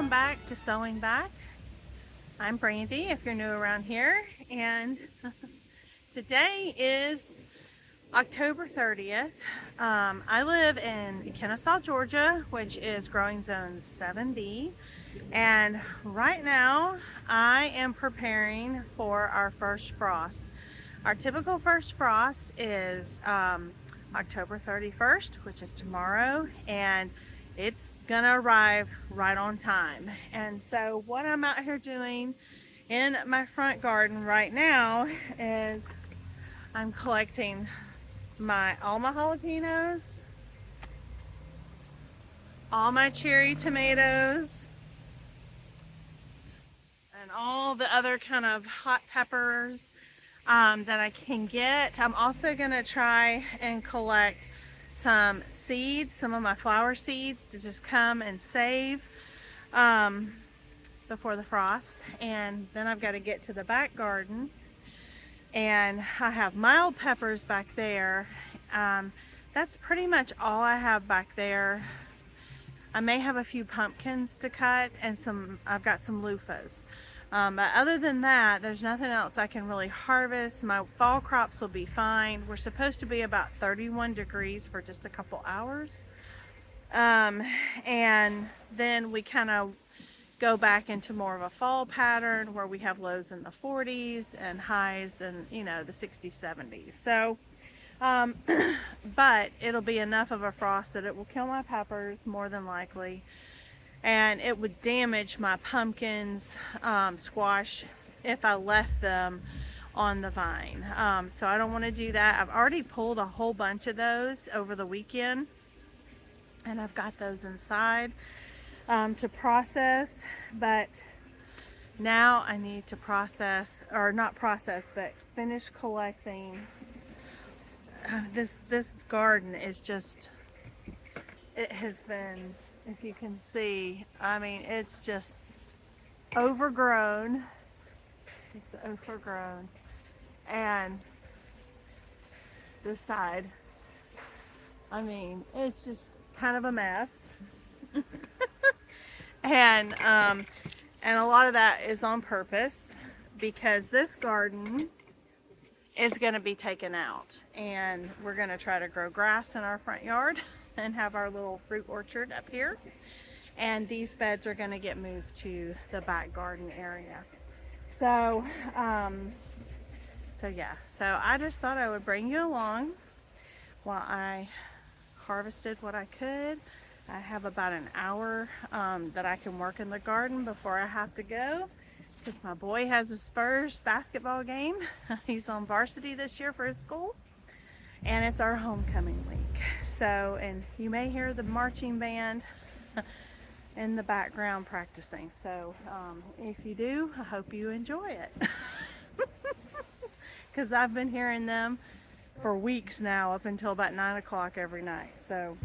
Welcome back to Sewing Back. I'm Brandy if you're new around here, and today is October 30th. I live in Kennesaw, Georgia, which is growing zone 7B, and right now I am preparing for our first frost. Our typical first frost is October 31st, which is tomorrow, and it's gonna arrive right on time. And so what I'm out here doing in my front garden right now is I'm collecting all my jalapenos, all my cherry tomatoes, and all the other kind of hot peppers that I can get. I'm also gonna try and collect some seeds, some of my flower seeds to just come and save before the frost. And then I've got to get to the back garden, and I have mild peppers back there. That's pretty much all I have back there. I may have a few pumpkins to cut, and I've got some loofahs. But other than that, there's nothing else I can really harvest. My fall crops will be fine. We're supposed to be about 31 degrees for just a couple hours. And then we kind of go back into more of a fall pattern where we have lows in the 40s and highs in, the 60s, 70s. So, but it'll be enough of a frost that it will kill my peppers more than likely. And it would damage my pumpkins, squash, if I left them on the vine. So I don't want to do that. I've already pulled a whole bunch of those over the weekend, and I've got those inside to process. But now I need to process, or not process, but finish collecting. This garden is just, it has been, if you can see, I mean, it's just overgrown. It's overgrown. And this side, I mean, it's just kind of a mess. And a lot of that is on purpose, because this garden is going to be taken out, and we're going to try to grow grass in our front yard and have our little fruit orchard up here. And these beds are going to get moved to the back garden area. So, yeah. So I just thought I would bring you along while I harvested what I could. I have about an hour that I can work in the garden before I have to go, because my boy has his first basketball game. He's on varsity this year for his school, and it's our homecoming week. So, and you may hear the marching band in the background practicing. So if you do, I hope you enjoy it, because I've been hearing them for weeks now, up until about 9 o'clock every night. So,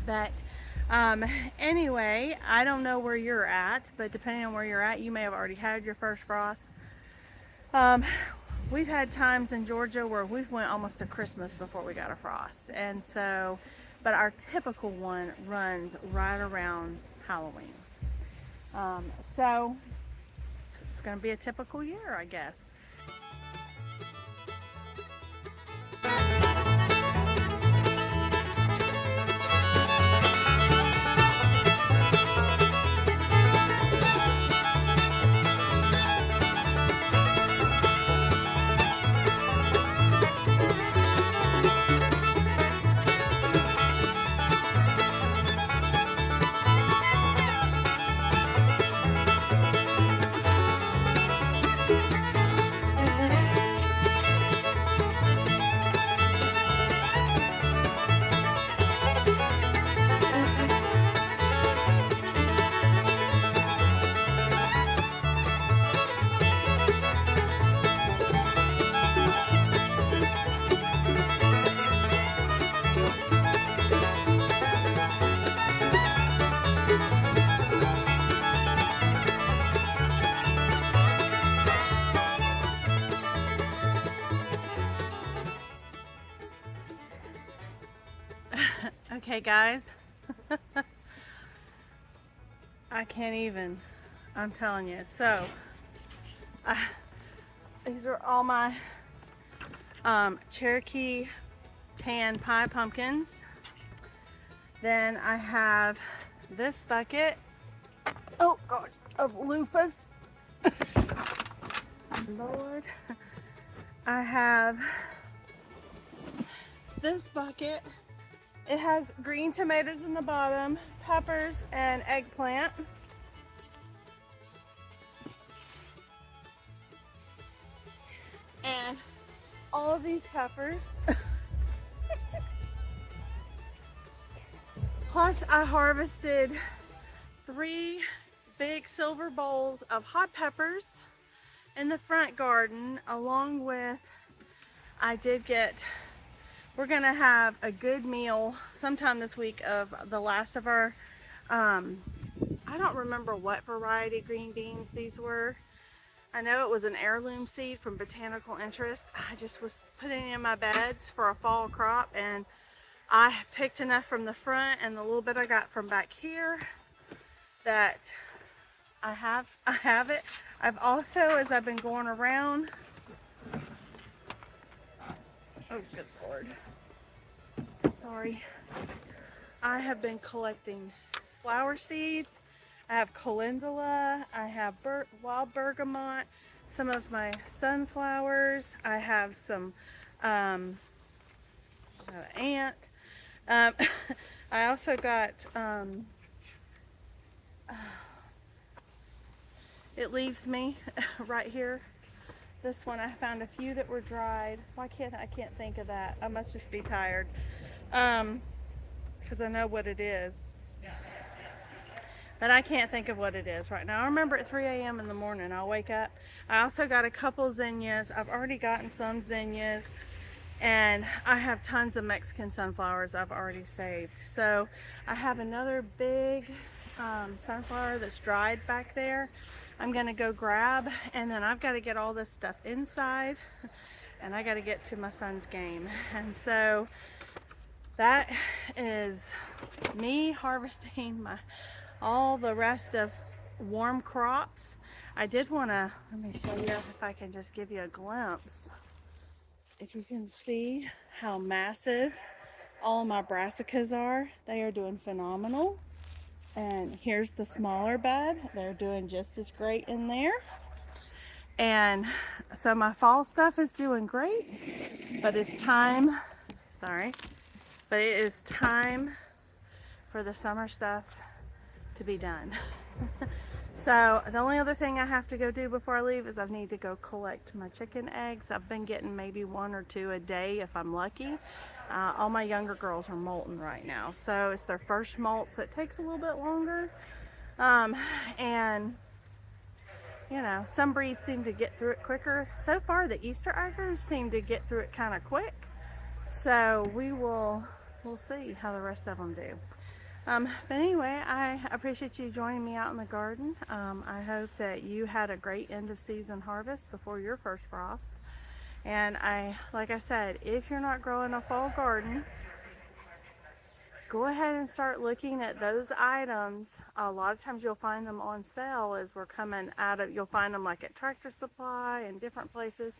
but anyway, I don't know where you're at, but depending on where you're at, you may have already had your first frost. We've had times in Georgia where we've went almost to Christmas before we got a frost. And so, but our typical one runs right around Halloween. So it's going to be a typical year, I guess. Okay, guys. I can't even, I'm telling you. So, these are all my Cherokee tan pie pumpkins. Then I have this bucket, oh gosh, of loofahs. Lord. I have this bucket. It has green tomatoes in the bottom, peppers, and eggplant. And all of these peppers. Plus, I harvested 3 big silver bowls of hot peppers in the front garden, along with, we're gonna have a good meal sometime this week of the last of our, I don't remember what variety green beans these were. I know it was an heirloom seed from Botanical Interest. I just was putting in my beds for a fall crop, and I picked enough from the front and the little bit I got from back here that I have it. I've also, as I've been going around, oh good Lord, sorry, I have been collecting flower seeds. I have calendula, I have wild bergamot, some of my sunflowers, I have some ant. I also got it leaves me right here. This one, I found a few that were dried. Why can't I can't think of that? I must just be tired. Because I know what it is. But I can't think of what it is right now. I remember at 3 a.m. in the morning, I'll wake up. I also got a couple zinnias. I've already gotten some zinnias. And I have tons of Mexican sunflowers I've already saved. So I have another big sunflower that's dried back there. I'm gonna go grab, and then I've got to get all this stuff inside, and I got to get to my son's game. And so that is me harvesting all the rest of warm crops. I did want to, let me show you if I can just give you a glimpse. If you can see how massive all my brassicas are, they are doing phenomenal. And here's the smaller bud. They're doing just as great in there. And so my fall stuff is doing great, but it's time, but it is time for the summer stuff to be done. So the only other thing I have to go do before I leave is I need to go collect my chicken eggs. I've been getting maybe 1 or 2 a day if I'm lucky. All my younger girls are molting right now, so it's their first molt, so it takes a little bit longer. And you know, some breeds seem to get through it quicker. So far, the Easter eggers seem to get through it kind of quick. So we'll see how the rest of them do. But anyway, I appreciate you joining me out in the garden. I hope that you had a great end of season harvest before your first frost. And like I said, if you're not growing a fall garden, go ahead and start looking at those items. A lot of times you'll find them on sale as we're coming out of, you'll find them like at Tractor Supply and different places.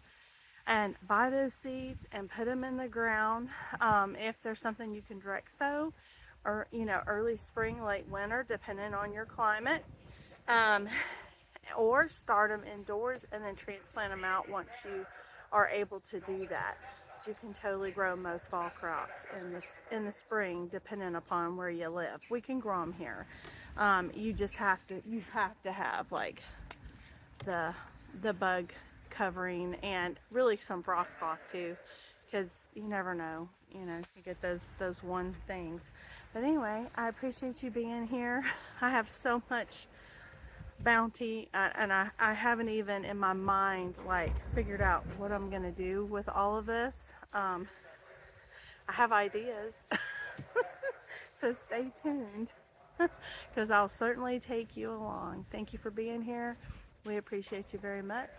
And buy those seeds and put them in the ground. If there's something you can direct sow, or you know, early spring, late winter, depending on your climate, or start them indoors and then transplant them out once you are able to do that. But you can totally grow most fall crops in the spring, depending upon where you live. We can grow them here. You just have to have like the bug covering and really some frost cloth too, because you never know, you know, you get those one things. But anyway, I appreciate you being here. I have so much bounty, and I haven't even in my mind like figured out what I'm gonna do with all of this. I have ideas. So stay tuned, because I'll certainly take you along. Thank you for being here. We appreciate you very much.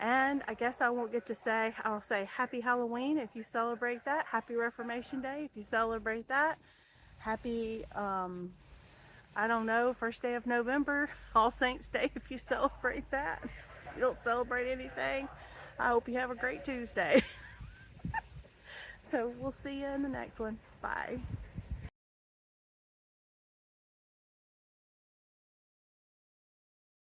And I guess I won't get to say, I'll say happy Halloween if you celebrate that. Happy Reformation Day if you celebrate that. Happy I don't know, first day of November, All Saints Day, if you celebrate that. If you don't celebrate anything, I hope you have a great Tuesday. So we'll see you in the next one. Bye.